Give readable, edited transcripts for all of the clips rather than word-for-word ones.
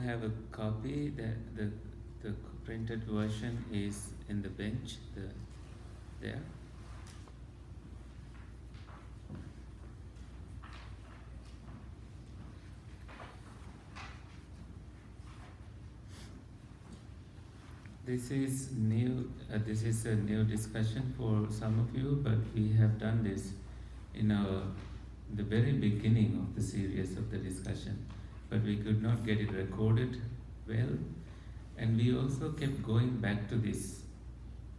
have a copy, the printed version is in the bench there. This is new. This is a new discussion for some of you, but we have done this in the very beginning of the series of the discussion, but we could not get it recorded well, and we also kept going back to this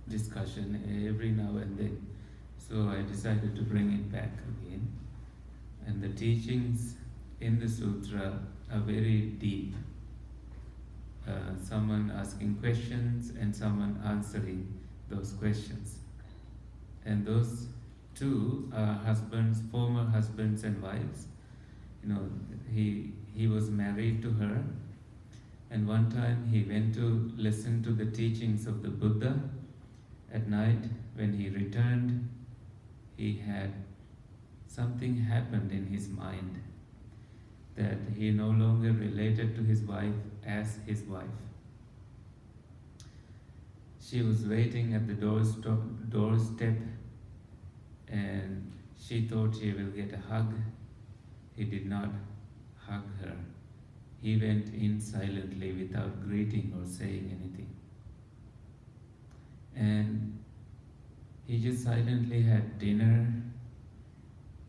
discussion every now and then. So I decided to bring it back again. And the teachings in the sutra are very deep. Someone asking questions and someone answering those questions. And those two are husbands, former husbands and wives. You know, he was married to her, and one time he went to listen to the teachings of the Buddha. At night, when he returned, he had something happened in his mind, that he no longer related to his wife as his wife. She was waiting at the doorstep, and she thought she will get a hug. He did not hug her. He went in silently without greeting or saying anything. And he just silently had dinner,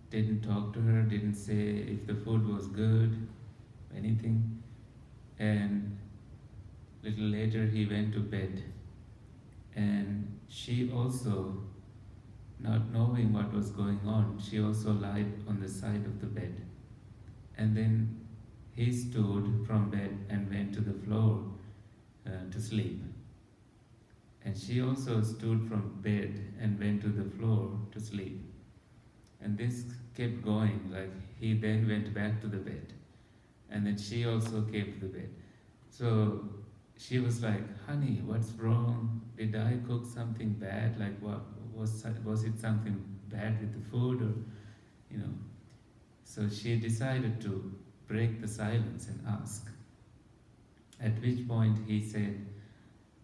didn't talk to her, didn't say if the food was good, anything. And little later he went to bed. And she also, not knowing what was going on, she also lied on the side of the bed. And then he stood from bed and went to the floor to sleep. And she also stood from bed and went to the floor to sleep. And this kept going, like he then went back to the bed. And then she also came to the bed. So she was like, honey, what's wrong? Did I cook something bad? Like, what was it something bad with the food? Or, you know. So she decided to break the silence and ask. At which point he said,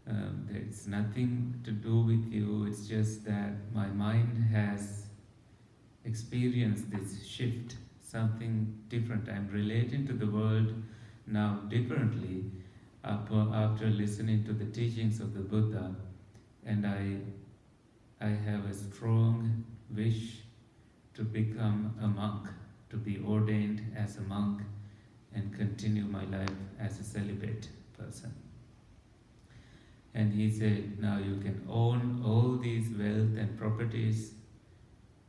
there's nothing to do with you, it's just that my mind has experienced this shift, something different. I'm relating to the world now differently after listening to the teachings of the Buddha, and I have a strong wish to become a monk, to be ordained as a monk and continue my life as a celibate person. And he said, now you can own all these wealth and properties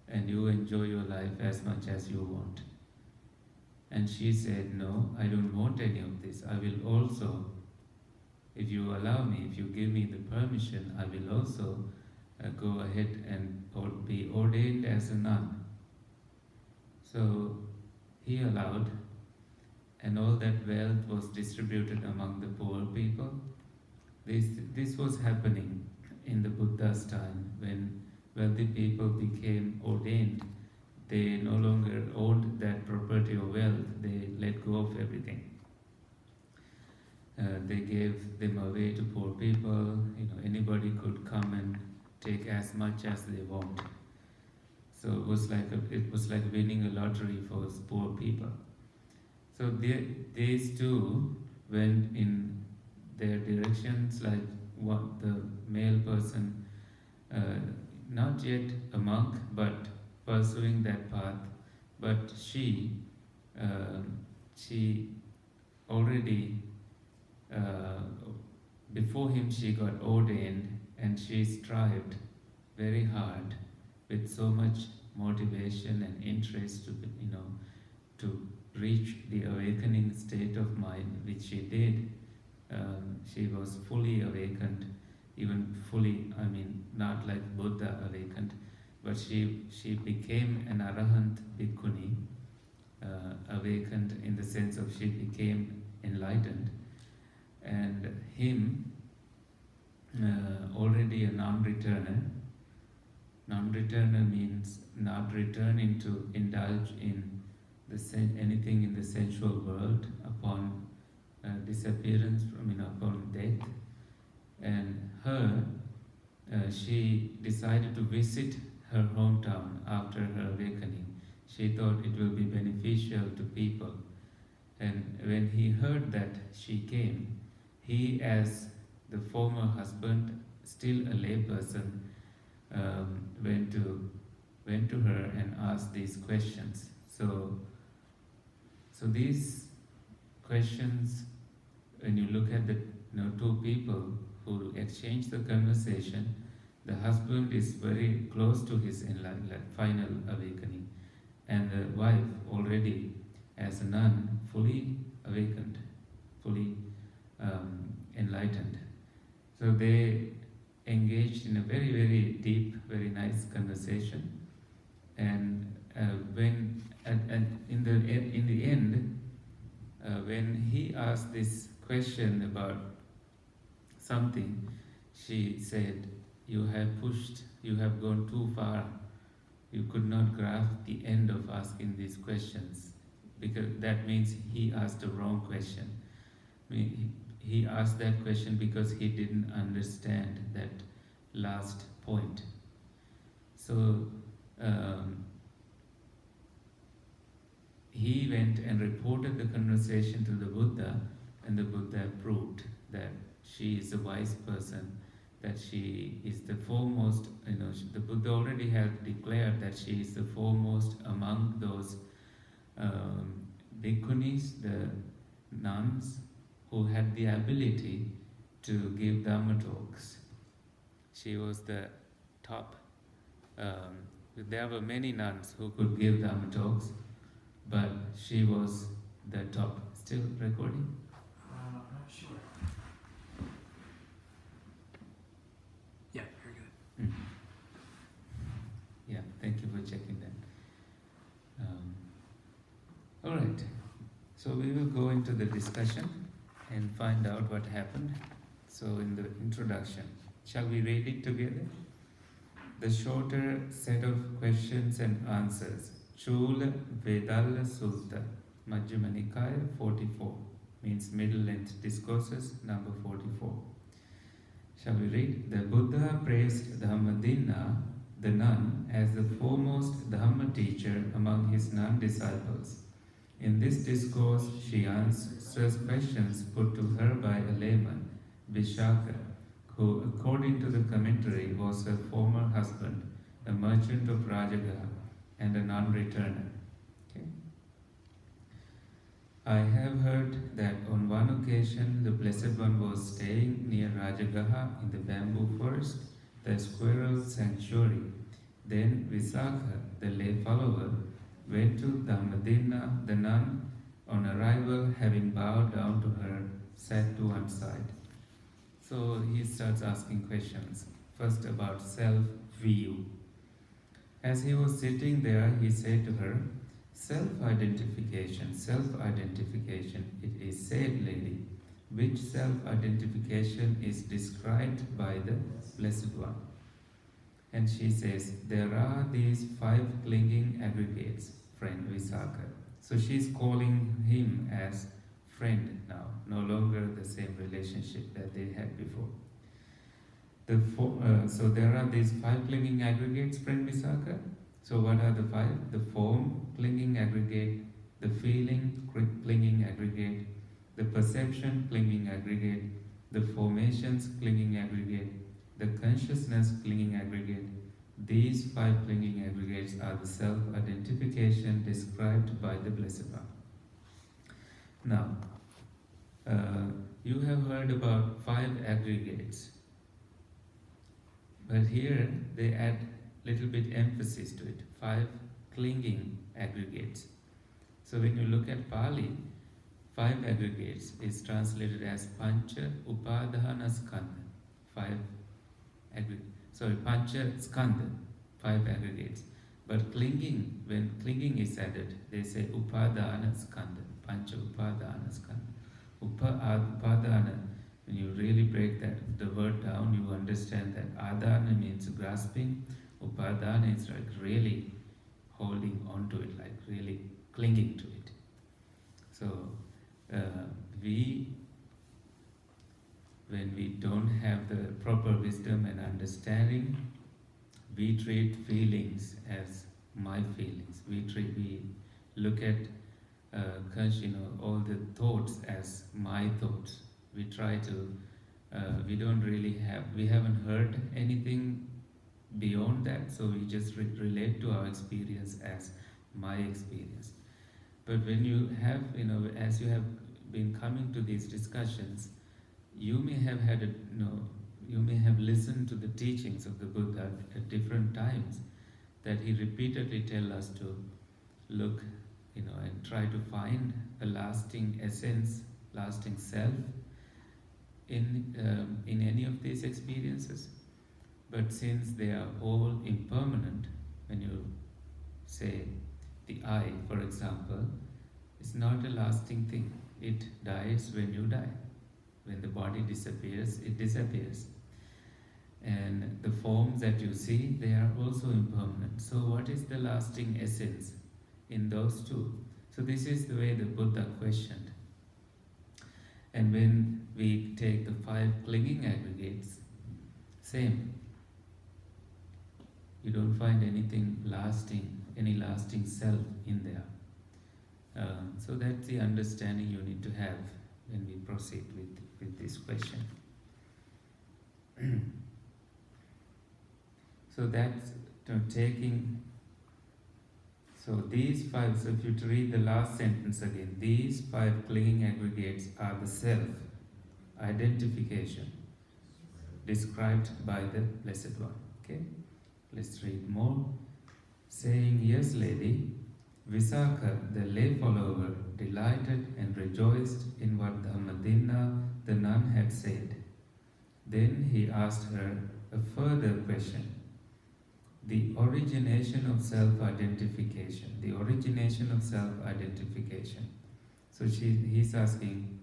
and you enjoy your life as much as you want. And she said, no, I don't want any of this. I will also, if you allow me, if you give me the permission, I will also go ahead and be ordained as a nun. So he allowed, and all that wealth was distributed among the poor people. This was happening in the Buddha's time when wealthy people became ordained. They no longer owned that property or wealth, they let go of everything. They gave them away to poor people. You know, anybody could come and take as much as they want. So it was like winning a lottery for poor people. So these two went in their directions, like what the male person, not yet a monk, but pursuing that path. But she already, before him she got ordained, and she strived very hard with so much motivation and interest to reach the awakening state of mind, which she did. She was fully awakened, even fully, not like Buddha awakened, but she became an arahant bhikkhuni, awakened in the sense of she became enlightened, and him, already a non-returner. Non-returner means not returning to indulge in anything in the sensual world upon disappearance from upon death, and she decided to visit her hometown after her awakening. She thought it will be beneficial to people. And when he heard that she came, he, as the former husband, still a layperson, went to her and asked these questions. So these questions, when you look at the two people who exchange the conversation, the husband is very close to his final awakening, and the wife already, as a nun, fully awakened, fully enlightened. So they engaged in a very, very deep, very nice conversation, and in the end, when he asked this question about something, she said, "You have pushed, you have gone too far. You could not grasp the end of asking these questions, because that means he asked the wrong question. He asked that question because he didn't understand that last point." So he went and reported the conversation to the Buddha, and the Buddha proved that she is a wise person, that she is the foremost. The Buddha already had declared that she is the foremost among those bhikkhunis, the nuns, who had the ability to give Dhamma talks. She was the top. There were many nuns who could give Dhamma talks, but she was the top. Still recording? I'm not sure. Yeah, very good. Yeah, thank you for checking that. All right, so we will go into the discussion and find out what happened. So in the introduction, shall we read it together? The shorter set of questions and answers. Cūla Vedalla Sutta, Majjhima Nikaya 44, means middle length discourses, number 44. Shall we read? The Buddha praised Dhammadinna, the nun, as the foremost Dhamma teacher among his nun disciples. In this discourse, she answers questions put to her by a layman, Vishaka, who, according to the commentary, was her former husband, a merchant of Rajagaha and a non-returner. Okay. I have heard that on one occasion the Blessed One was staying near Rajagaha in the bamboo forest, the squirrel sanctuary. Then Visakha, the lay follower, went to Dhammadinna, the nun, on arrival, having bowed down to her, sat to one side. So he starts asking questions, first about self-view. As he was sitting there, he said to her, self-identification, self-identification, it is said, lady, which self-identification is described by the Blessed One. And she says, there are these 5 clinging aggregates, friend Visakha. So she's calling him as friend now, no longer the same relationship that they had before. So there are these 5 clinging aggregates, friend Visakha. So what are the 5? The form clinging aggregate, the feeling clinging aggregate, the perception clinging aggregate, the formations clinging aggregate, the consciousness clinging aggregate. These 5 clinging aggregates are the self-identification described by the Blessed One. Now, you have heard about 5 aggregates, but here they add little bit emphasis to it. 5 clinging aggregates. So when you look at Pali, 5 aggregates is translated as Pancha Upadhana Skandha. 5 aggregates. Sorry, Pancha Skandha, 5 aggregates. But clinging, when clinging is added, they say Upadhana Skandha, Pancha Upadhana Skandha. Upadhana, when you really break the word down, you understand that adhana means grasping, upadhana is like really holding on to it, like really clinging to it. So we when we don't have the proper wisdom and understanding, we treat feelings as my feelings. We look at all the thoughts as my thoughts. We try to, we haven't heard anything beyond that, so we just relate to our experience as my experience. But when you have, as you have been coming to these discussions, you may have you may have listened to the teachings of the Buddha at different times, that he repeatedly tells us to look, and try to find a lasting essence, lasting self in any of these experiences. But since they are all impermanent, when you say the I, for example, is not a lasting thing. It dies when you die. When the body disappears, it disappears. And the forms that you see, they are also impermanent. So what is the lasting essence in those two? So this is the way the Buddha questioned. And when we take the 5 clinging aggregates, same. You don't find anything lasting, any lasting self in there. So that's the understanding you need to have when we proceed with this question. So that's taking. So these 5, so if you read the last sentence again, these 5 clinging aggregates are the self, identification, described by the Blessed One. Okay? Let's read more. Saying, yes, lady, Visakha, the lay follower, delighted and rejoiced in what Dhammadinna, the nun, had said. Then he asked her a further question. The origination of self-identification. The origination of self-identification. So he's asking,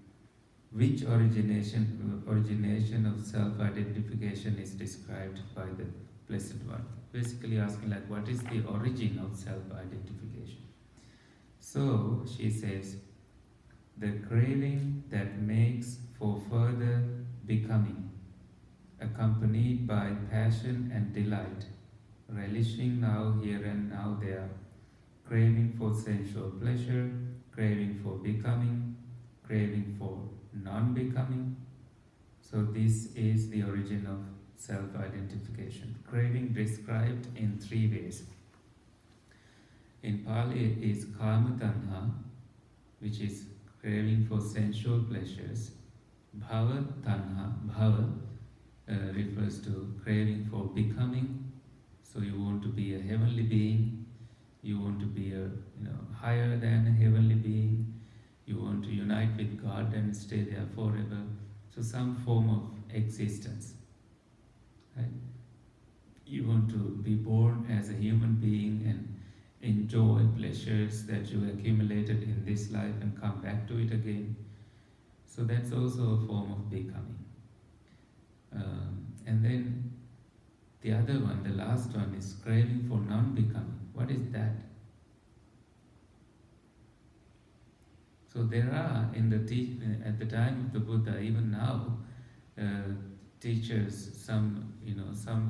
which origination of self-identification is described by the Blessed One? Basically asking, like, what is the origin of self-identification? So she says, the craving that makes for further becoming, accompanied by passion and delight, relishing now here and now there, craving for sensual pleasure, craving for becoming, craving for non-becoming. So this is the origin of self-identification. Craving described in 3 ways. In Pali it is kama tanha, which is craving for sensual pleasures. Bhava tanha, bhava refers to craving for becoming. So you want to be a heavenly being, you want to be higher than a heavenly being, you want to unite with God and stay there forever. So some form of existence. Right? You want to be born as a human being and enjoy pleasures that you accumulated in this life and come back to it again. So that's also a form of becoming. And then the other one, the last one, is craving for non-becoming. What is that? So there are at the time of the Buddha, even now, teachers, some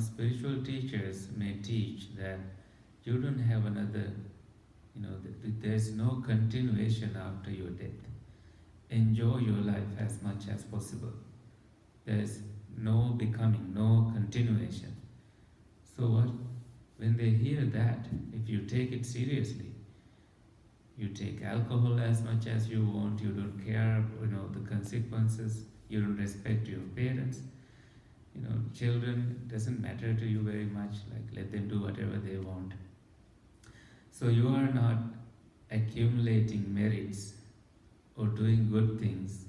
spiritual teachers may teach that you don't have another, there's no continuation after your death. Enjoy your life as much as possible. There's no becoming, no continuation. So when they hear that, if you take it seriously, you take alcohol as much as you want, you don't care, the consequences, you don't respect your parents, children, doesn't matter to you very much, like let them do whatever they want. So you are not accumulating merits or doing good things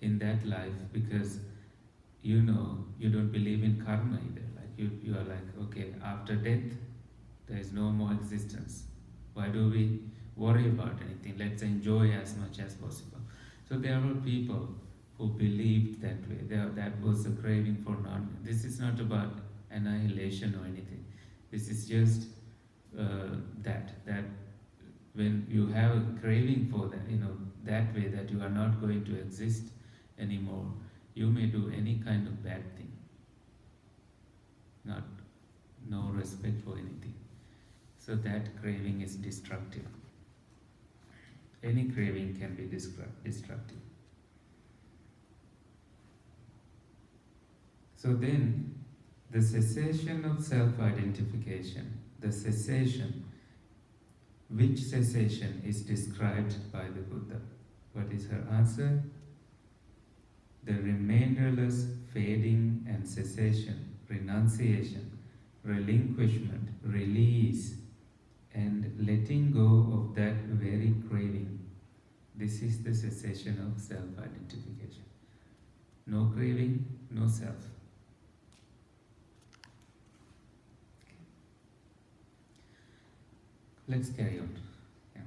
in that life because you don't believe in karma either. Like you are like, okay, after death there is no more existence. Why do we worry about anything? Let's enjoy as much as possible. So there were people who believed that way. That was a craving for non. This is not about annihilation or anything. This is just that when you have a craving for that, that way that you are not going to exist anymore, You may do any kind of bad thing, not no respect for anything. So that craving is destructive. Any craving can be destructive. So then, the cessation of self-identification, the cessation, which cessation is described by the Buddha? What is her answer? The remainderless fading and cessation, renunciation, relinquishment, release, and letting go of that very craving. This is the cessation of self-identification. No craving, no self. Let's carry on. Yeah.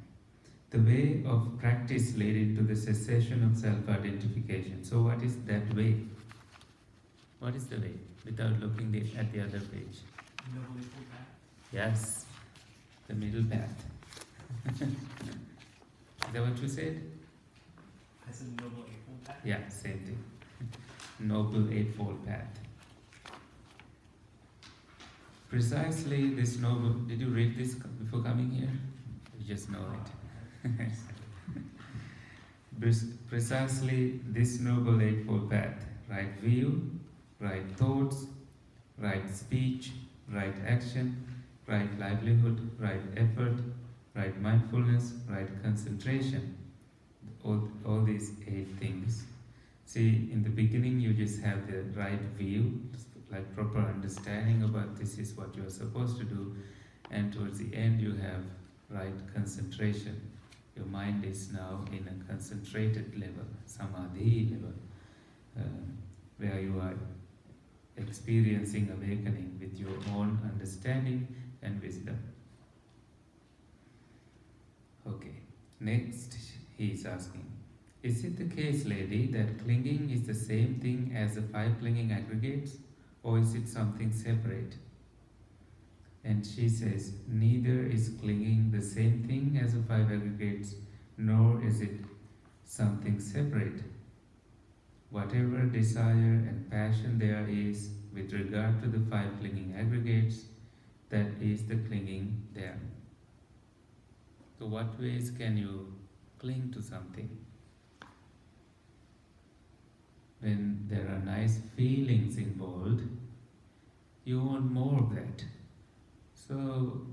The way of practice led into the cessation of self-identification. So what is that way? What is the way? Without looking at the other page. Noble Eightfold Path. Yes, the middle path. Is that what you said? I said Noble Eightfold Path. Yeah, same thing. Noble Eightfold Path. Precisely this noble, did you read this before coming here? You just know it. Precisely this noble Eightfold Path, right view, right thoughts, right speech, right action, right livelihood, right effort, right mindfulness, right concentration, all these 8 things. See, in the beginning you just have the right view, like proper understanding about this is what you are supposed to do, and towards the end you have right concentration. Your mind is now in a concentrated level, samadhi level, where you are experiencing awakening with your own understanding and wisdom. Okay, next he is asking, is it the case, lady, that clinging is the same thing as the 5 clinging aggregates, or is it something separate? And she says, neither is clinging the same thing as the 5 aggregates, nor is it something separate. Whatever desire and passion there is with regard to the 5 clinging aggregates, that is the clinging there. So what ways can you cling to something? When there are nice feelings involved, you want more of that. So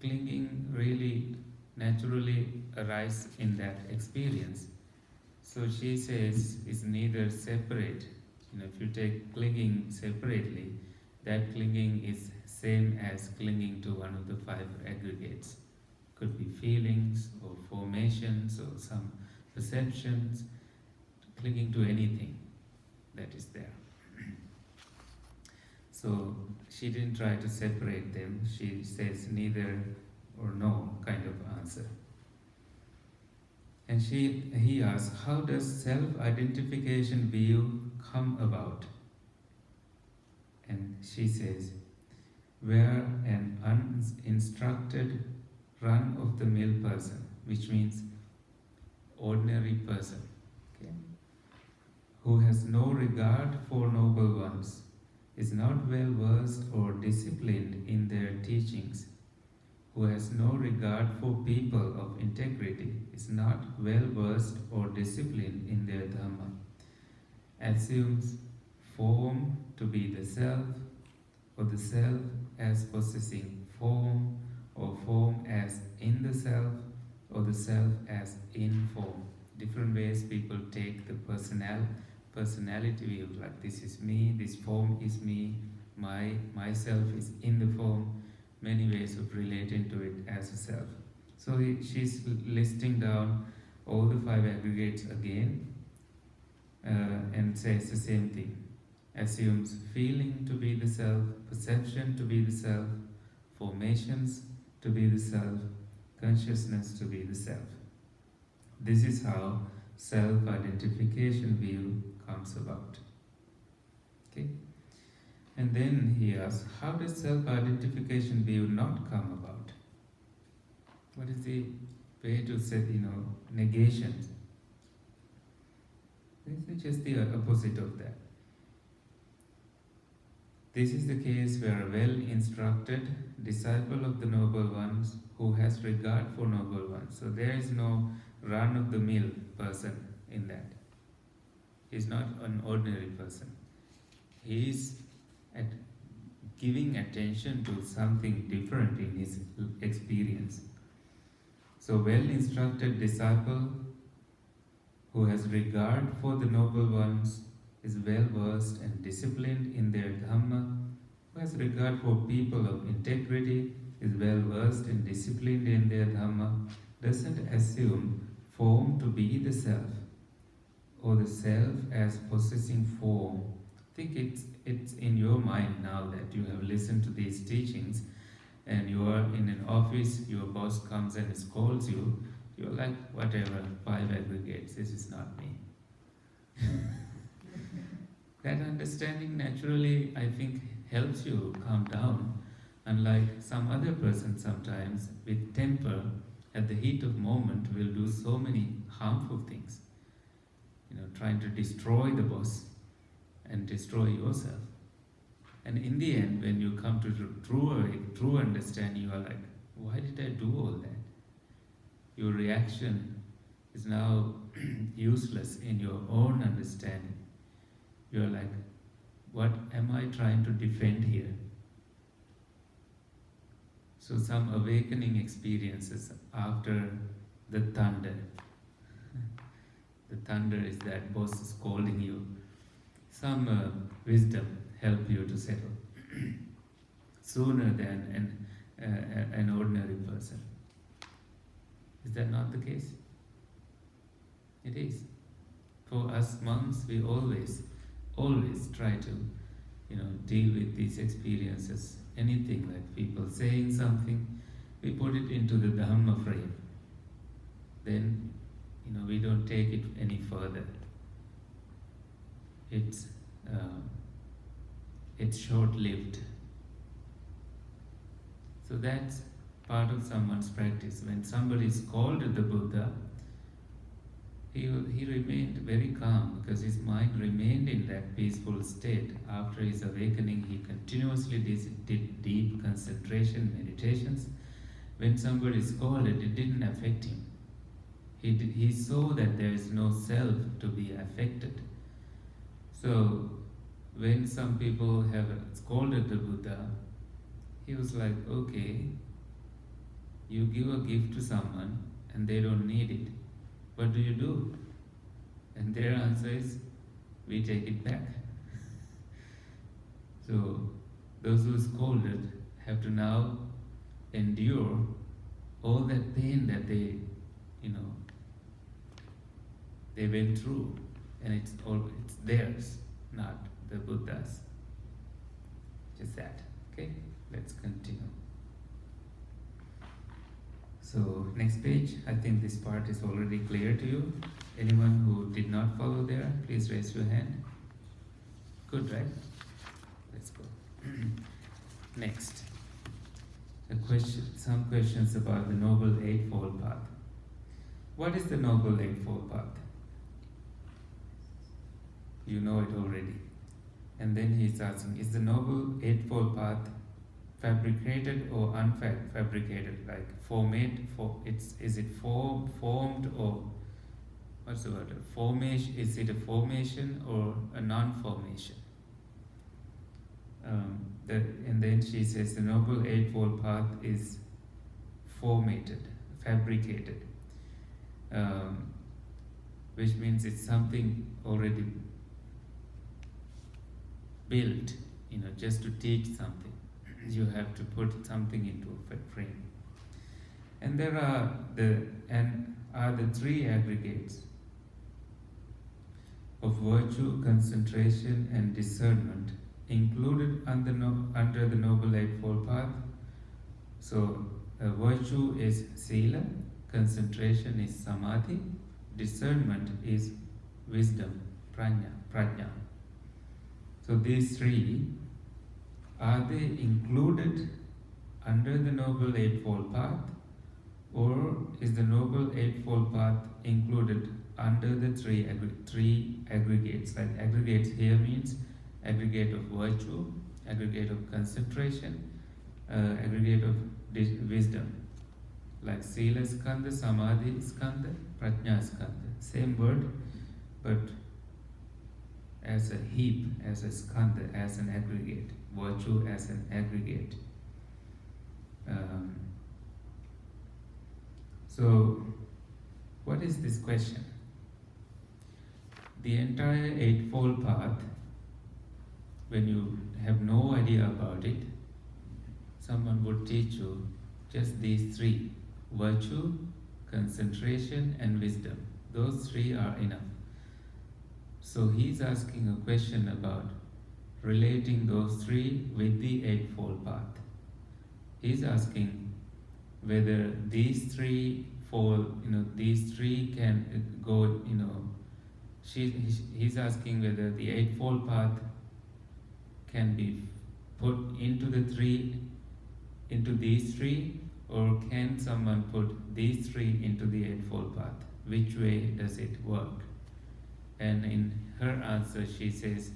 clinging really naturally arises in that experience. So she says it's neither separate. If you take clinging separately, that clinging is same as clinging to one of the 5 aggregates. Could be feelings or formations or some perceptions, clinging to anything that is there. So she didn't try to separate them. She says neither or no kind of answer. And he asks, how does self-identification view come about? And she says, where an uninstructed run-of-the-mill person, which means ordinary person, okay, who has no regard for noble ones, is not well versed or disciplined in their teachings, who has no regard for people of integrity, is not well versed or disciplined in their dhamma, assumes form to be the self, or the self as possessing form, or form as in the self, or the self as in form. Different ways people take the personality view, like this is me, this form is me, myself is in the form, many ways of relating to it as a self. So she's listing down all the 5 aggregates again, and says the same thing. Assumes feeling to be the self, perception to be the self, formations to be the self, consciousness to be the self. This is how self-identification view comes about. Okay? And then he asks, how does self-identification view not come about? What is the way to set, negations? This is just the opposite of that. This is the case where a well-instructed disciple of the Noble Ones who has regard for Noble Ones. So there is no run-of-the-mill person in that. He is not an ordinary person. He is giving attention to something different in his experience. So well-instructed disciple who has regard for the Noble Ones is well versed and disciplined in their Dhamma, who has regard for people of integrity, is well versed and disciplined in their Dhamma, doesn't assume form to be the self, or the self as possessing form. I think it's in your mind now that you have listened to these teachings and you are in an office, your boss comes and scolds you, you're like, whatever, 5 aggregates, this is not me. That understanding naturally, I think, helps you calm down, unlike some other person sometimes with temper at the heat of moment will do so many harmful things, trying to destroy the boss and destroy yourself. And in the end, when you come to true understanding, you are like, why did I do all that? Your reaction is now useless in your own understanding. You're like, what am I trying to defend here? So some awakening experiences after the thunder. The thunder is that boss scolding you. Some wisdom help you to settle sooner than an ordinary person. Is that not the case? It is. For us monks, we always try to, deal with these experiences. Anything like people saying something, we put it into the Dhamma frame. Then, we don't take it any further. It's short-lived. So that's part of someone's practice. When somebody scolded the Buddha, he remained very calm because his mind remained in that peaceful state. After his awakening, he continuously did deep concentration meditations. When somebody scolded, it didn't affect him. He saw that there is no self to be affected. So when some people have scolded the Buddha, he was like, okay, you give a gift to someone and they don't need it. What do you do? And their answer is, we take it back. So those who scolded have to now endure all that pain that they went through, and it's theirs, not the Buddha's. Just that. Okay, let's continue. So next page, I think this part is already clear to you. Anyone who did not follow there, please raise your hand. Good, right? Let's go. Next, some questions about the Noble Eightfold Path. What is the Noble Eightfold Path? You know it already. And then he's asking, is the Noble Eightfold Path fabricated or unfabricated? Like is it formed or what's the word? Formation? Is it a formation or a non-formation? And then she says the Noble Eightfold Path is formated, fabricated, which means it's something already built, just to teach something. You have to put something into a frame. And there are the three aggregates of virtue, concentration, and discernment included under the Noble Eightfold Path. So virtue is sila, concentration is samadhi, discernment is wisdom, prajna. So these three, are they included under the Noble Eightfold Path, or is the Noble Eightfold Path included under the three aggregates. Like aggregates here means aggregate of virtue, aggregate of concentration, aggregate of wisdom. Like Sila Skandha, Samadhi Skandha, Prajna Skandha. Same word, but as a heap, as a skandha, as an aggregate. Virtue as an aggregate. So, what is this question? The entire Eightfold Path, when you have no idea about it, someone would teach you just these three: virtue, concentration, and wisdom. Those three are enough. So he's asking a question about relating those three with the Eightfold Path. He's asking whether these three these three can go, he's asking whether the Eightfold Path can be put into these three, or can someone put these three into the Eightfold Path? Which way does it work? And in her answer, she says,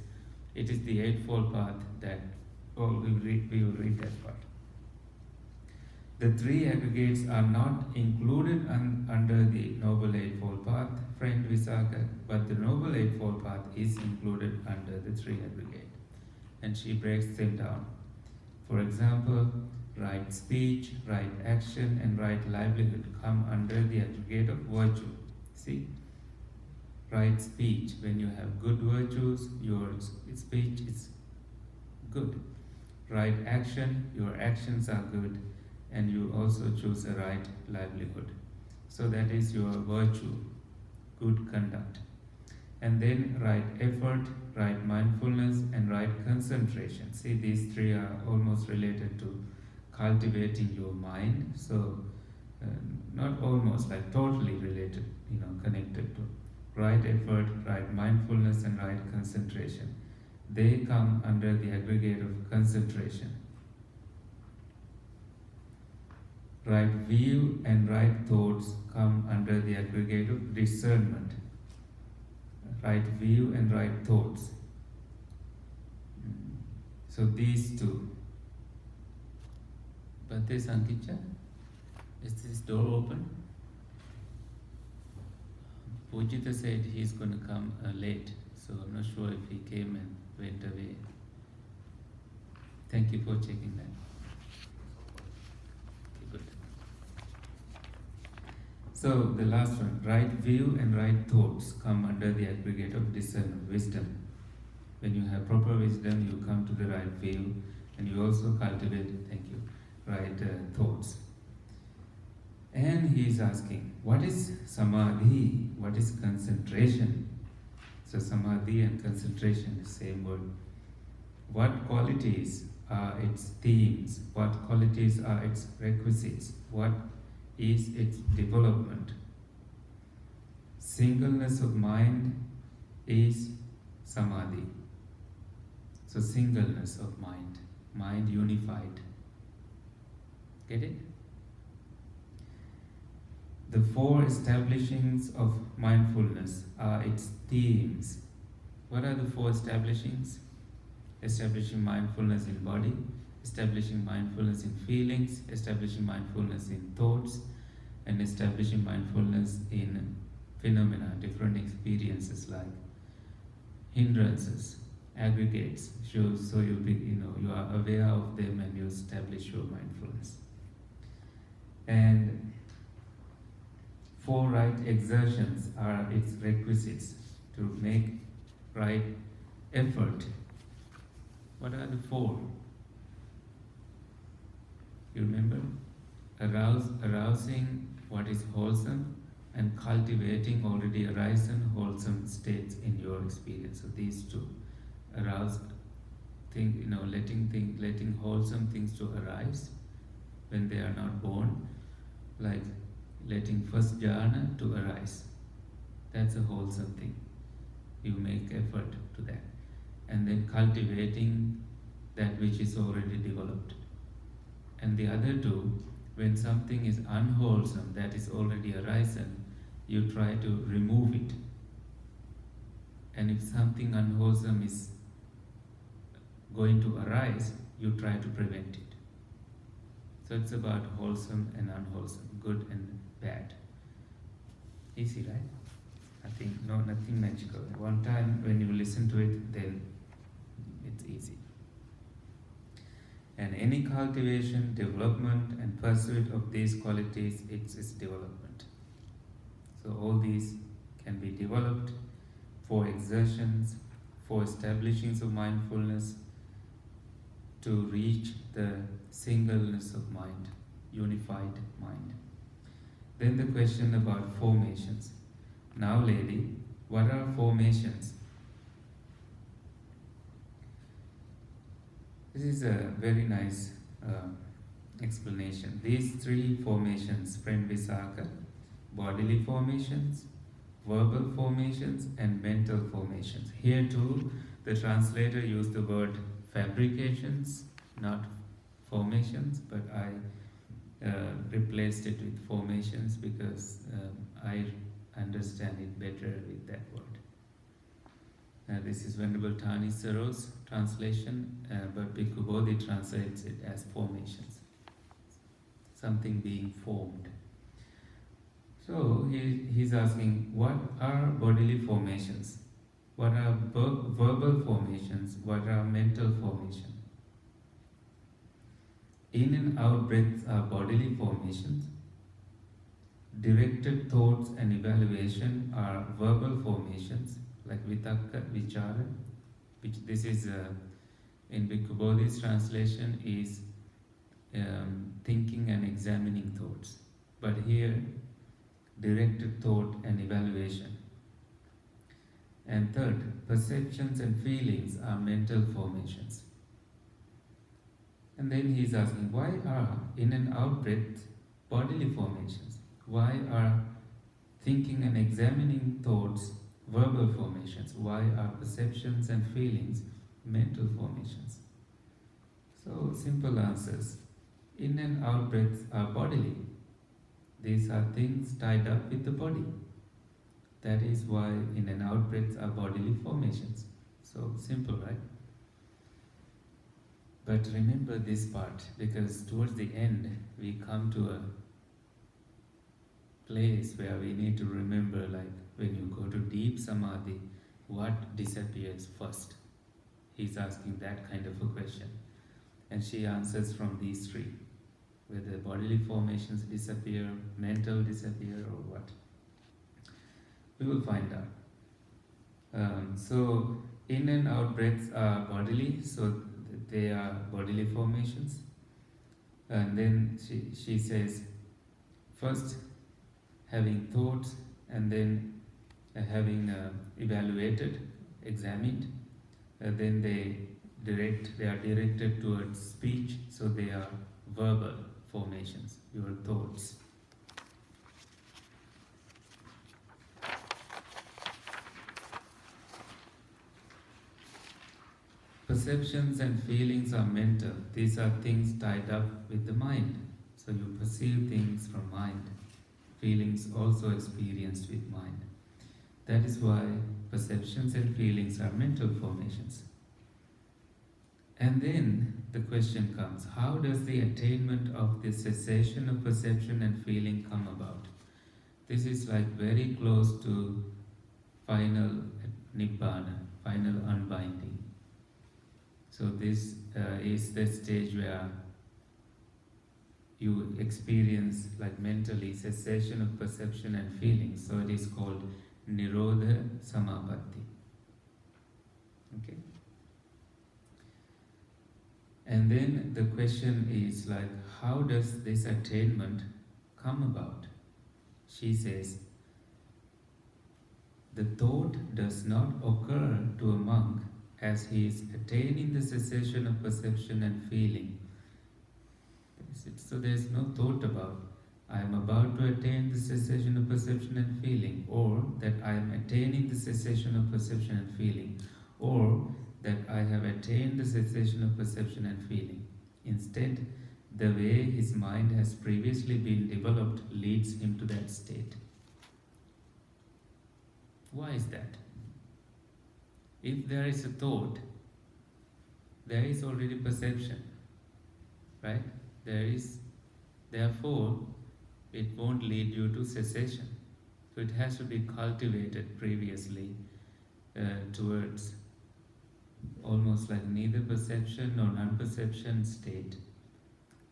it is the Eightfold Path that, we will read that part. The three aggregates are not included under the Noble Eightfold Path, friend Visakha, but the Noble Eightfold Path is included under the three aggregate. And she breaks them down. For example, right speech, right action, and right livelihood come under the aggregate of virtue. See? Right speech, when you have good virtues, your speech is good. Right action, your actions are good, and you also choose a right livelihood. So that is your virtue, good conduct. And then right effort, right mindfulness, and right concentration. See, these three are almost related to cultivating your mind. So not almost, like totally related, connected to right effort, right mindfulness, and right concentration. They come under the aggregate of concentration. Right view and right thoughts come under the aggregate of discernment. Right view and right thoughts. So these two. Bhante Sankicha, is this door open? Pujita said he's going to come late, so I'm not sure if he came and went away. Thank you for checking that. Okay, good. So the last one, right view and right thoughts come under the aggregate of discernment, wisdom. When you have proper wisdom, you come to the right view, and you also cultivate, right thoughts. And he is asking, what is samadhi? What is concentration? So samadhi and concentration is the same word. What qualities are its themes? What qualities are its requisites? What is its development? Singleness of mind is samadhi. So singleness of mind, mind unified. Get it? The four establishings of mindfulness are its themes. What are the four establishings? Establishing mindfulness in body, establishing mindfulness in feelings, establishing mindfulness in thoughts, and establishing mindfulness in phenomena, different experiences like hindrances, aggregates. So you are aware of them and you establish your mindfulness. And four right exertions are its requisites to make right effort. What are the four? You remember? Arousing what is wholesome and cultivating already arisen wholesome states in your experience. So these two. Arouse, letting wholesome things to arise when they are not born, like letting first jhana to arise. That's a wholesome thing. You make effort to that. And then cultivating that which is already developed. And the other two, when something is unwholesome, that is already arisen, you try to remove it. And if something unwholesome is going to arise, you try to prevent it. So it's about wholesome and unwholesome, good and bad. Easy, right? Nothing magical. One time when you listen to it, then it's easy. And any cultivation, development, and pursuit of these qualities, it's development. So all these can be developed for exertions, for establishing of mindfulness, to reach the singleness of mind, unified mind. Then the question about formations. Now, lady, what are formations? This is a very nice explanation. These three formations, friend Visakha, bodily formations, verbal formations, and mental formations. Here too, the translator used the word fabrications, not formations, but I replaced it with formations because I understand it better with that word. This is Venerable Thanissaro's translation, but Bhikkhu Bodhi translates it as formations, something being formed. So he's asking, what are bodily formations? What are verbal formations? What are mental formations? In and out breaths are bodily formations. Directed thoughts and evaluation are verbal formations, like vitakka, vichara, which this is in Bhikkhu Bodhi's translation is thinking and examining thoughts. But here, directed thought and evaluation. And third, perceptions and feelings are mental formations. And then he is asking, why are in and out breaths bodily formations? Why are thinking and examining thoughts verbal formations? Why are perceptions and feelings mental formations? So, simple answers. In and out breaths are bodily. These are things tied up with the body. That is why in and out breaths are bodily formations. So, simple, right? But remember this part, because towards the end we come to a place where we need to remember, like when you go to deep samadhi, what disappears first? He's asking that kind of a question. And she answers from these three, whether bodily formations disappear, mental disappear, or what. We will find out. So, in and out breaths are bodily, so they are bodily formations. And then she says, first having thoughts, and then having evaluated, examined, then they are directed towards speech, so they are verbal formations, your thoughts. Perceptions and feelings are mental. These are things tied up with the mind. So you perceive things from mind. Feelings also experienced with mind. That is why perceptions and feelings are mental formations. And then the question comes, how does the attainment of the cessation of perception and feeling come about? This is like very close to final nibbana, final unbinding. So this is the stage where you experience, like mentally, cessation of perception and feeling. So it is called Nirodha Samapatti. Okay? And then the question is like, how does this attainment come about? She says, the thought does not occur to a monk as he is attaining the cessation of perception and feeling. So there is no thought about, I am about to attain the cessation of perception and feeling, or that I am attaining the cessation of perception and feeling, or that I have attained the cessation of perception and feeling. Instead, the way his mind has previously been developed leads him to that state. Why is that? If there is a thought, there is already perception, right? Therefore, it won't lead you to cessation. So it has to be cultivated previously towards almost like neither perception nor non-perception state.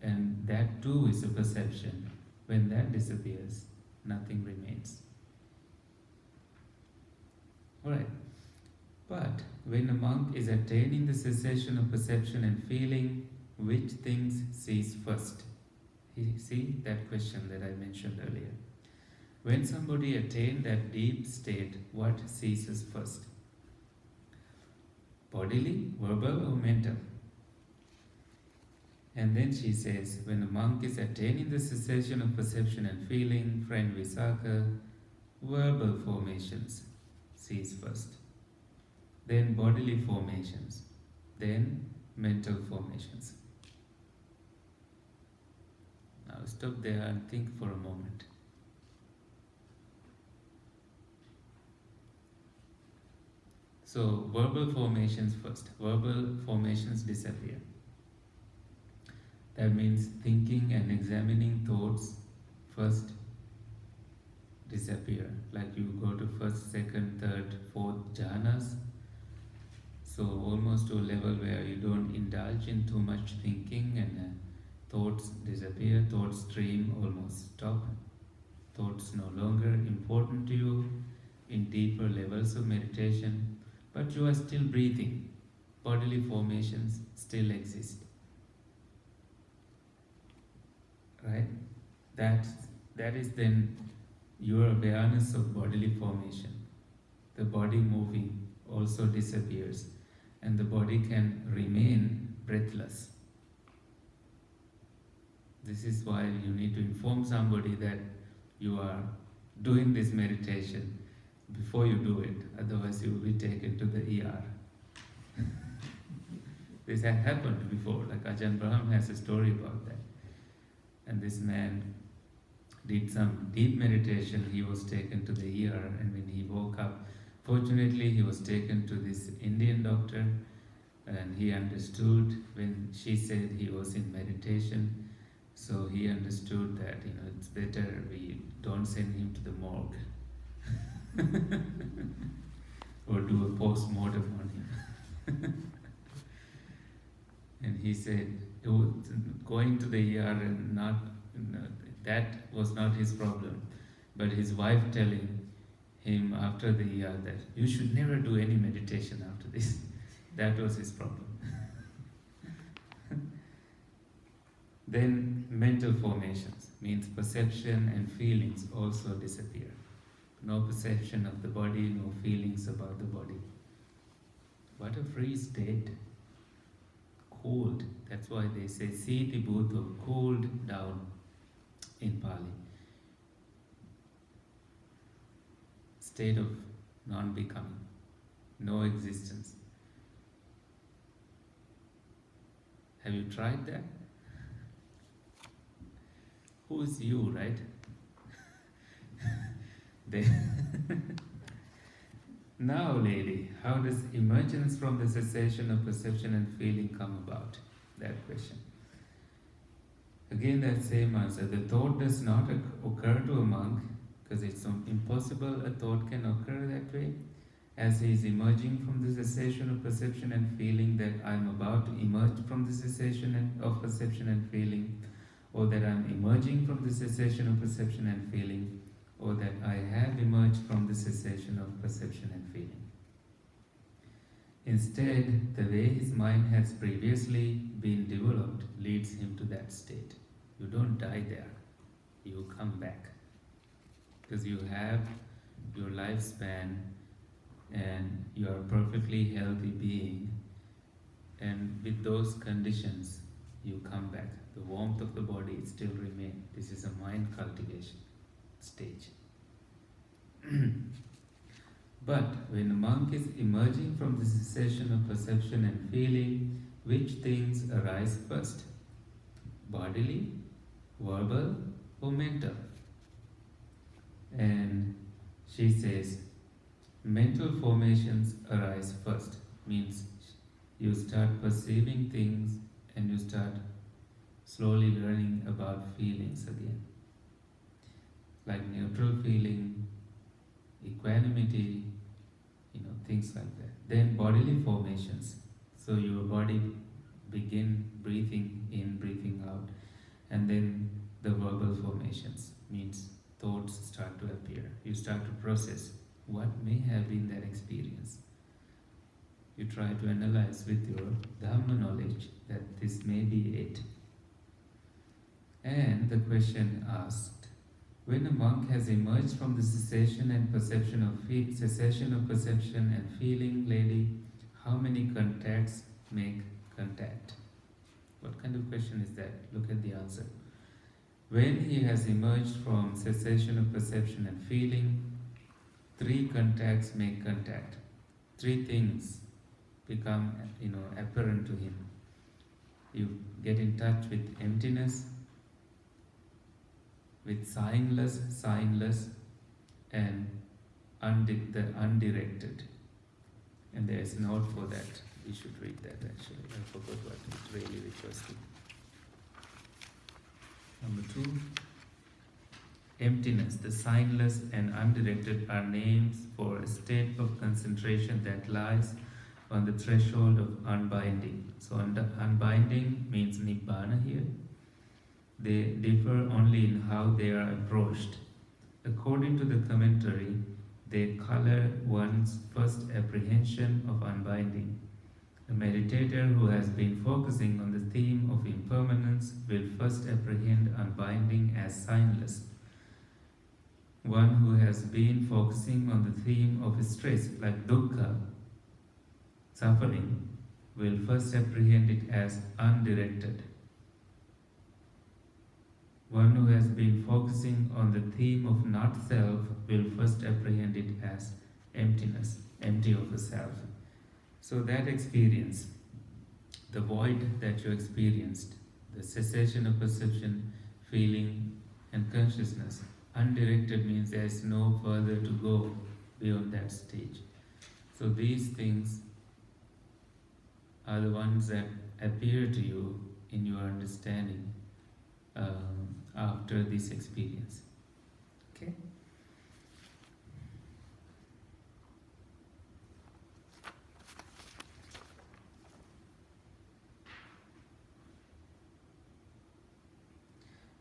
And that too is a perception. When that disappears, nothing remains. Alright. But when a monk is attaining the cessation of perception and feeling, which things cease first? See that question that I mentioned earlier. When somebody attains that deep state, what ceases first? Bodily, verbal, or mental? And then she says, when a monk is attaining the cessation of perception and feeling, friend Visakha, verbal formations cease first. Then bodily formations. Then mental formations. Now stop there and think for a moment. So verbal formations first. Verbal formations disappear. That means thinking and examining thoughts first disappear. Like you go to first, second, third, fourth jhanas. So almost to a level where you don't indulge in too much thinking and thoughts disappear, thought stream almost stop. Thoughts no longer important to you in deeper levels of meditation, but you are still breathing. Bodily formations still exist. Right? That is then your awareness of bodily formation. The body moving also disappears, and the body can remain breathless. This is why you need to inform somebody that you are doing this meditation before you do it, otherwise you will be taken to the ER. This had happened before, like Ajahn Brahm has a story about that. And this man did some deep meditation, he was taken to the ER, and when he woke up, fortunately he was taken to this Indian doctor, and he understood when she said he was in meditation, so he understood that it's better we don't send him to the morgue or do a post-mortem on him. And he said, going to the ER and that was not his problem, but his wife telling him after the ER that you should never do any meditation after this. That was his problem. Then mental formations means perception and feelings also disappear. No perception of the body, no feelings about the body. What a free state. Cooled. That's why they say Siti Bhuto, cooled down in Pali. State of non-becoming, no existence. Have you tried that? Who is you, right? Now, lady, how does emergence from the cessation of perception and feeling come about? That question. Again, that same answer. The thought does not occur to a monk because it's impossible a thought can occur that way. As he is emerging from the cessation of perception and feeling that I am about to emerge from the cessation of perception and feeling, or that I am emerging from the cessation of perception and feeling, or that I have emerged from the cessation of perception and feeling. Instead, the way his mind has previously been developed leads him to that state. You don't die there, you come back. Because you have your lifespan and you are a perfectly healthy being, and with those conditions, you come back. The warmth of the body still remains. This is a mind cultivation stage. But when a monk is emerging from the cessation of perception and feeling, which things arise first? Bodily, verbal, or mental? And she says, Mental formations arise first, means you start perceiving things and you start slowly learning about feelings again, like neutral feeling, equanimity, things like that. Then bodily formations. So your body begin breathing in, breathing out, and then the verbal formations means thoughts start to appear. You start to process what may have been that experience. You try to analyze with your Dhamma knowledge that this may be it. And the question asked, when a monk has emerged from the cessation and perception of cessation of perception and feeling, lady, how many contacts make contact? What kind of question is that? Look at the answer. When he has emerged from cessation of perception and feeling, 3 contacts make contact. 3 things become, apparent to him. You get in touch with emptiness, with signless, and the undirected. And there is a note for that. We should read that actually. I forgot what it really refers to. Number 2, emptiness. The signless and undirected are names for a state of concentration that lies on the threshold of unbinding. So unbinding means nibbana here. They differ only in how they are approached. According to the commentary, they color one's first apprehension of unbinding. A meditator who has been focusing on the theme of impermanence will first apprehend unbinding as signless. One who has been focusing on the theme of stress, like dukkha, suffering, will first apprehend it as undirected. One who has been focusing on the theme of not self will first apprehend it as emptiness, empty of the self. So that experience, the void that you experienced, the cessation of perception, feeling, and consciousness, undirected means there is no further to go beyond that stage. So these things are the ones that appear to you in your understanding after this experience. Okay?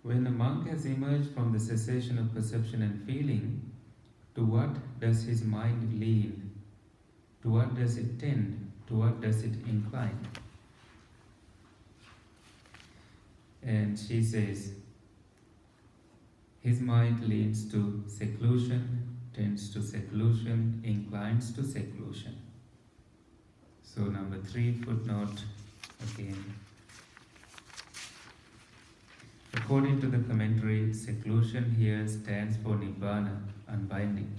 When a monk has emerged from the cessation of perception and feeling, to what does his mind lean? To what does it tend? To what does it incline? And she says, his mind leans to seclusion, tends to seclusion, inclines to seclusion. So number 3 footnote again. According to the commentary, seclusion here stands for nibbana, unbinding.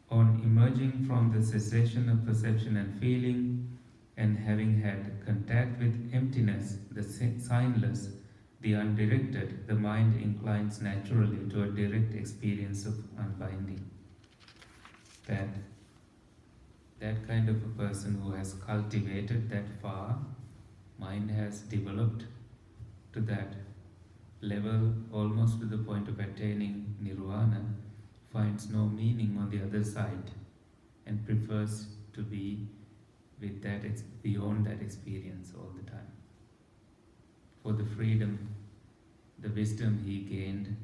On emerging from the cessation of perception and feeling, and having had contact with emptiness, the signless, the undirected, the mind inclines naturally to a direct experience of unbinding. That kind of a person who has cultivated that far, mind has developed to that level, almost to the point of attaining nirvana, finds no meaning on the other side and prefers to be with that beyond that experience all the time. For the freedom, the wisdom he gained,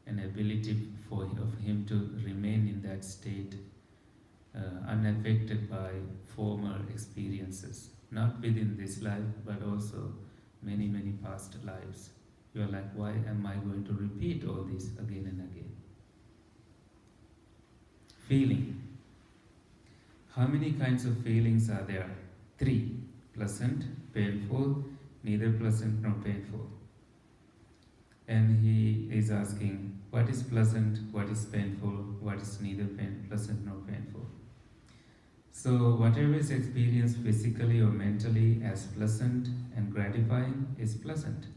an ability of him to remain in that state unaffected by former experiences, not within this life but also many past lives. You are like, why am I going to repeat all this again and again? Feeling. How many kinds of feelings are there? 3. Pleasant, painful, neither pleasant nor painful. And he is asking, what is pleasant, what is painful, what is neither pleasant nor painful? So whatever is experienced physically or mentally as pleasant and gratifying is pleasant.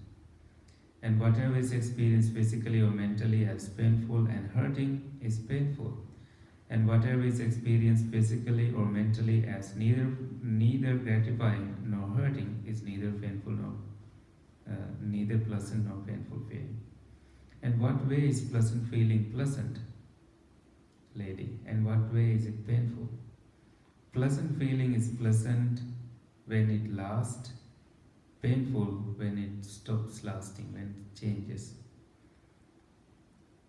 And whatever is experienced physically or mentally as painful and hurting is painful. And whatever is experienced physically or mentally as neither gratifying nor hurting is neither painful nor neither pleasant nor painful feeling. And what way is pleasant feeling pleasant, lady? And what way is it painful? Pleasant feeling is pleasant when it lasts, painful when it stops lasting, when it changes.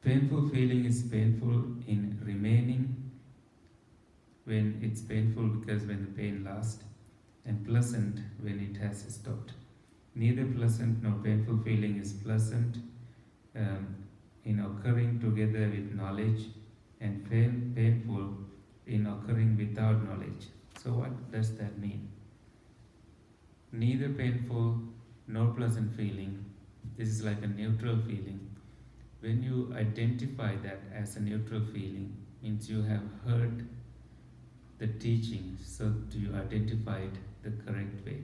Painful feeling is painful in remaining when it's painful because when the pain lasts, and pleasant when it has stopped. Neither pleasant nor painful feeling is pleasant in occurring together with knowledge, and painful in occurring without knowledge. So, what does that mean? Neither painful nor pleasant feeling. This is like a neutral feeling. When you identify that as a neutral feeling, means you have heard the teaching, so you identified the correct way.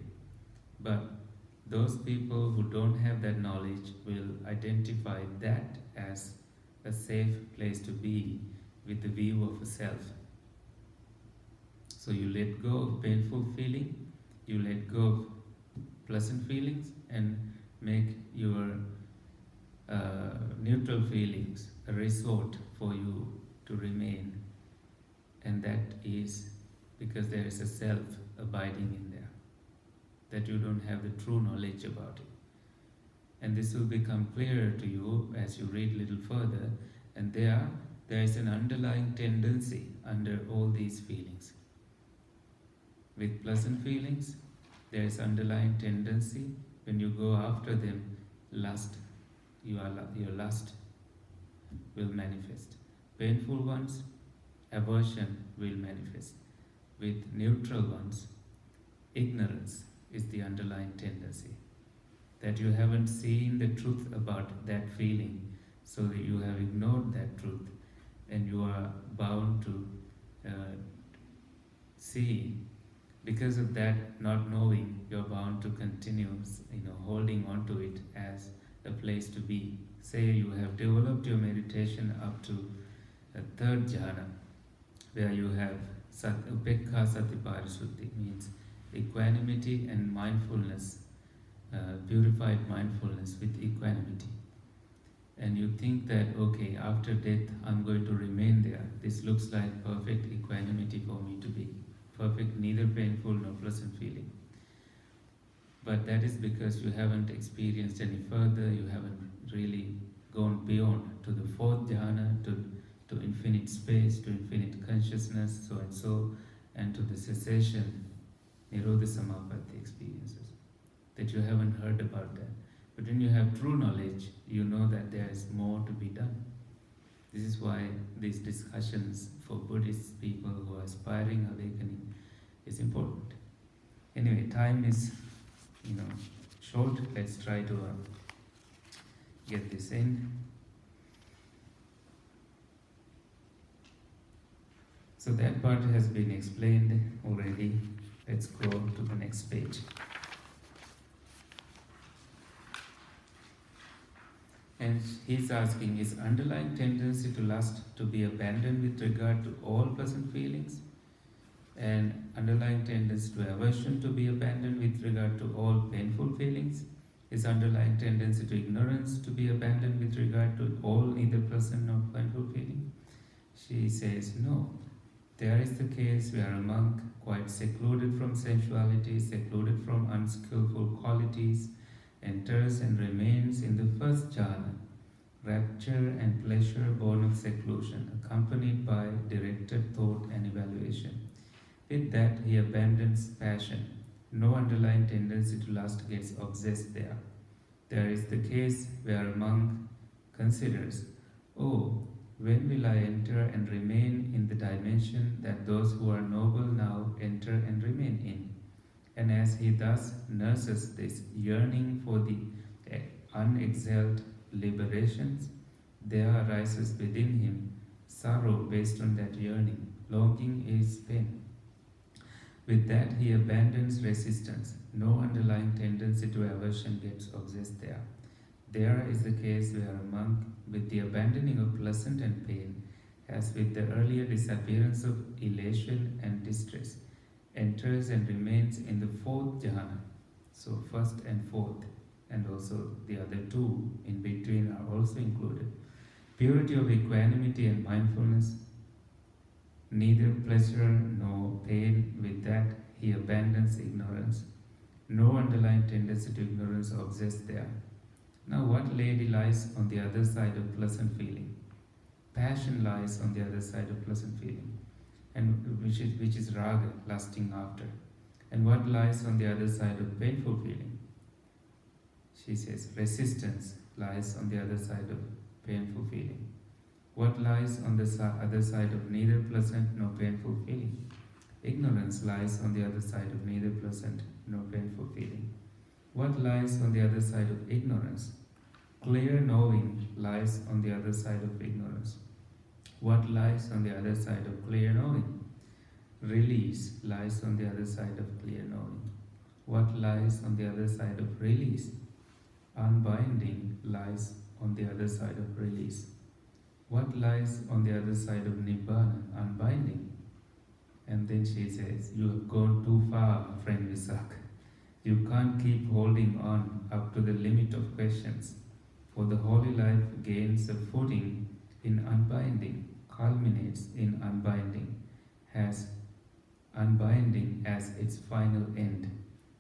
But those people who don't have that knowledge will identify that as a safe place to be with the view of a self. So you let go of painful feeling, you let go of pleasant feelings, and make your neutral feelings a resort for you to remain. And that is because there is a self abiding in there, that you don't have the true knowledge about it. And this will become clearer to you as you read a little further. And there is an underlying tendency under all these feelings. With pleasant feelings, there is underlying tendency. When you go after them, lust, your lust will manifest. Painful ones, aversion will manifest. With neutral ones, ignorance is the underlying tendency. That you haven't seen the truth about that feeling, so that you have ignored that truth, and you are bound to see. Because of that not knowing, you're bound to continue, holding on to it as a place to be. Say you have developed your meditation up to a third jhana, where you have upekha sati parisuddhi, means equanimity and mindfulness, purified mindfulness with equanimity. And you think that, okay, after death I'm going to remain there. This looks like perfect equanimity for me to be. Perfect, neither painful nor pleasant feeling. But that is because you haven't experienced any further, you haven't really gone beyond to the fourth jhana, to infinite space, to infinite consciousness, so and so, and to the cessation, nirodha samapatti experiences. That you haven't heard about that. But when you have true knowledge, you know that there is more to be done. This is why these discussions for Buddhist people who are aspiring awakening is important. Anyway, time is short. Let's try to get this in. So that part has been explained already. Let's go to the next page. And he's asking, is underlying tendency to lust to be abandoned with regard to all pleasant feelings? And underlying tendency to aversion to be abandoned with regard to all painful feelings? Is underlying tendency to ignorance to be abandoned with regard to all neither pleasant nor painful feeling? She says, no. There is the case where a monk, quite secluded from sensuality, secluded from unskillful qualities, enters and remains in the first jhana, rapture and pleasure born of seclusion, accompanied by directed thought and evaluation. With that, he abandons passion. No underlying tendency to lust gets obsessed there. There is the case where a monk considers, oh, when will I enter and remain in the dimension that those who are noble now enter and remain in? And as he thus nurses this yearning for the unexhaled liberations, there arises within him sorrow based on that yearning. Longing is pain. With that, he abandons resistance. No underlying tendency to aversion gets obsessed there. There is the case where a monk, with the abandoning of pleasant and pain, as with the earlier disappearance of elation and distress, enters and remains in the fourth jhana. So first and fourth, and also the other two in between are also included. Purity of equanimity and mindfulness, neither pleasure nor pain. With that, he abandons ignorance. No underlying tendency to ignorance obsesses there. Now, what lady lies on the other side of pleasant feeling? Passion lies on the other side of pleasant feeling, and which is raga, lusting after. And what lies on the other side of painful feeling? She says resistance lies on the other side of painful feeling. What lies on the other side of neither pleasant nor painful feeling? Ignorance lies on the other side of neither pleasant nor painful feeling. What lies on the other side of ignorance? Clear knowing lies on the other side of ignorance. What lies on the other side of clear knowing? Release lies on the other side of clear knowing. What lies on the other side of release? Unbinding lies on the other side of release. What lies on the other side of Nibbana? Unbinding. And then she says, you have gone too far, friend Visakha. You can't keep holding on up to the limit of questions, for the holy life gains a footing in unbinding, culminates in unbinding, has unbinding as its final end.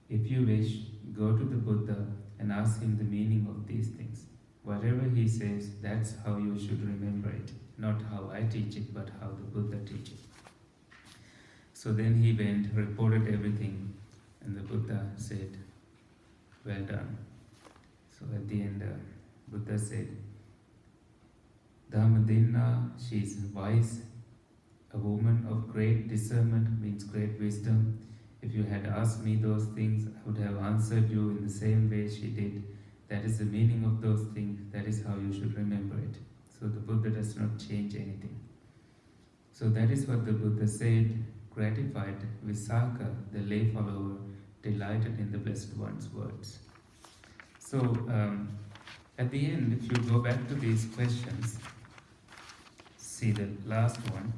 If you wish, go to the Buddha and ask him the meaning of these things. Whatever he says, that's how you should remember it. Not how I teach it, but how the Buddha teaches it. So then he went, reported everything, and the Buddha said, well done. So at the end, Buddha said, Dhammadinna, she is wise, a woman of great discernment, means great wisdom. If you had asked me those things, I would have answered you in the same way she did. That is the meaning of those things, that is how you should remember it. So the Buddha does not change anything. So that is what the Buddha said, gratified. Visakha, the lay follower, delighted in the Blessed One's words. So at the end, if you go back to these questions, see the last one.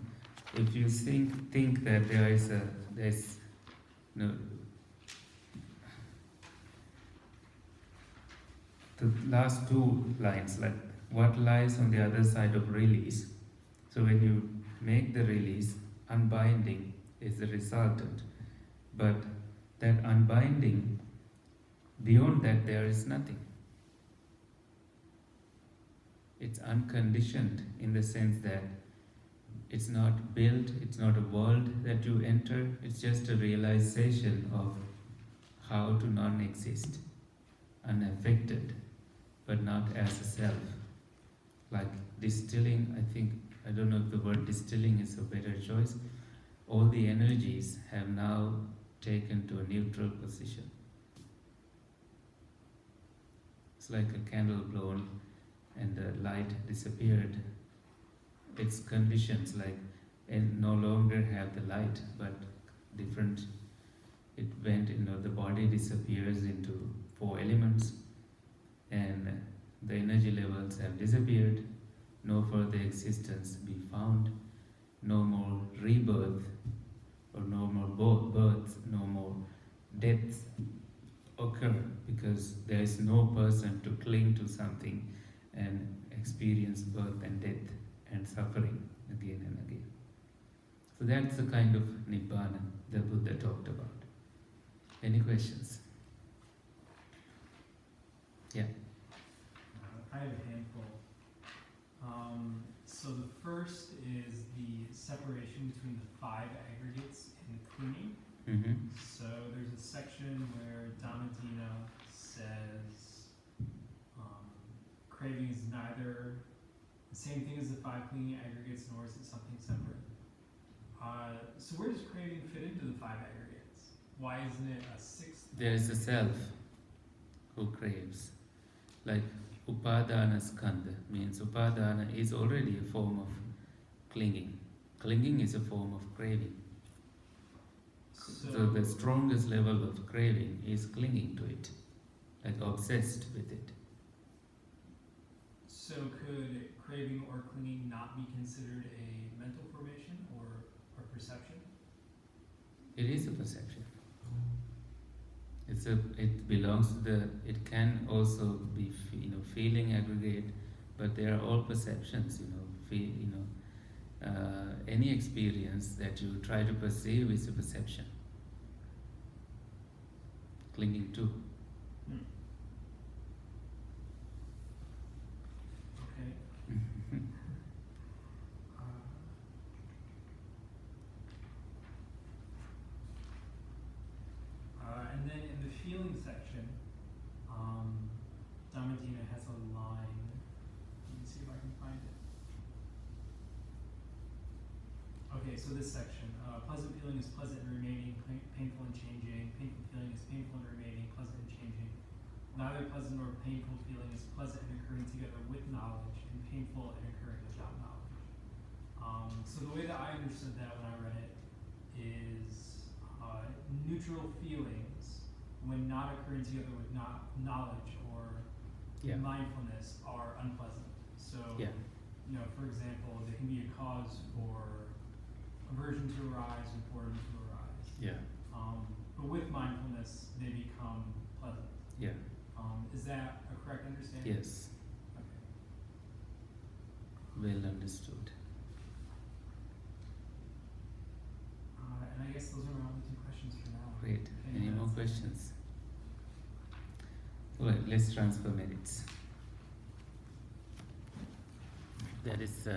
If you think that there's no, the last two lines, like what lies on the other side of release. So when you make the release, unbinding is the resultant. But that unbinding, beyond that there is nothing. It's unconditioned in the sense that it's not built, it's not a world that you enter, it's just a realization of how to non-exist, unaffected, but not as a self. Like distilling, I don't know if the word distilling is a better choice. All the energies have now taken to a neutral position. It's like a candle blown and the light disappeared. Its conditions like and no longer have the light, but different. It went, the body disappears into 4 elements, and the energy levels have disappeared. No further existence be found. No more rebirth, or no more births, no more deaths occur, because there is no person to cling to something and experience birth and death and suffering again and again. So that's the kind of Nibbana the Buddha talked about. Any questions? Yeah. I have a handful. So the first is the separation between the 5 aggregates and clinging. Mm-hmm. So there's a section where Dhammadinna says craving is neither the same thing as the 5 clinging aggregates, nor is it something separate. So where does craving fit into the 5 aggregates? Why isn't it a 6th? There is a self who craves. Like Upadana skandha means Upadana is already a form of clinging. Clinging is a form of craving. So the strongest level of craving is clinging to it, like obsessed with it. So could craving or clinging not be considered a mental formation or a perception? It is a perception. It belongs to the. It can also be feeling aggregate, but they are all perceptions. Any experience that you try to perceive is a perception. Clinging to. Okay. And then in the feeling section, Dhammadina has a line. Let me see if I can find it. Okay, so this section, pleasant feeling is pleasant and remaining, painful and changing. Painful feeling is painful and remaining, pleasant and changing. Neither pleasant nor painful feeling is pleasant and occurring together with knowledge, and painful and occurring without knowledge. So the way that I understood that when I read it is neutral feelings, when not occurring together with knowledge or mindfulness, are unpleasant. So, for example, they can be a cause for aversion to arise and boredom to arise. Yeah. But with mindfulness, they become pleasant. Yeah. Is that a correct understanding? Yes. Okay. Well understood. And I guess those are my only two questions for now. Great. Any more questions? All right, let's transfer merits. That is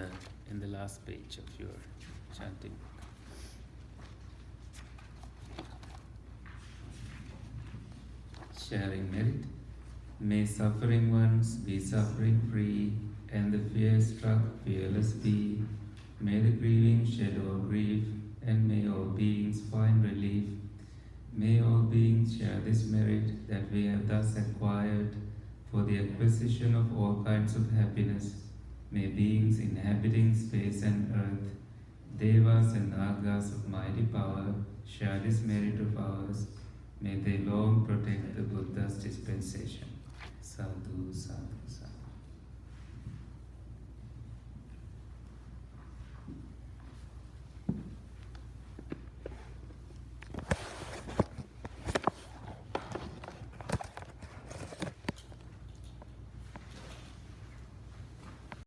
in the last page of your chanting. Sharing merit. May suffering ones be suffering free, and the fear-struck fearless be. May the grieving shed all grief, and may all beings find relief. May all beings share this merit that we have thus acquired for the acquisition of all kinds of happiness. May beings inhabiting space and earth, devas and nagas of mighty power, share this merit of ours. May they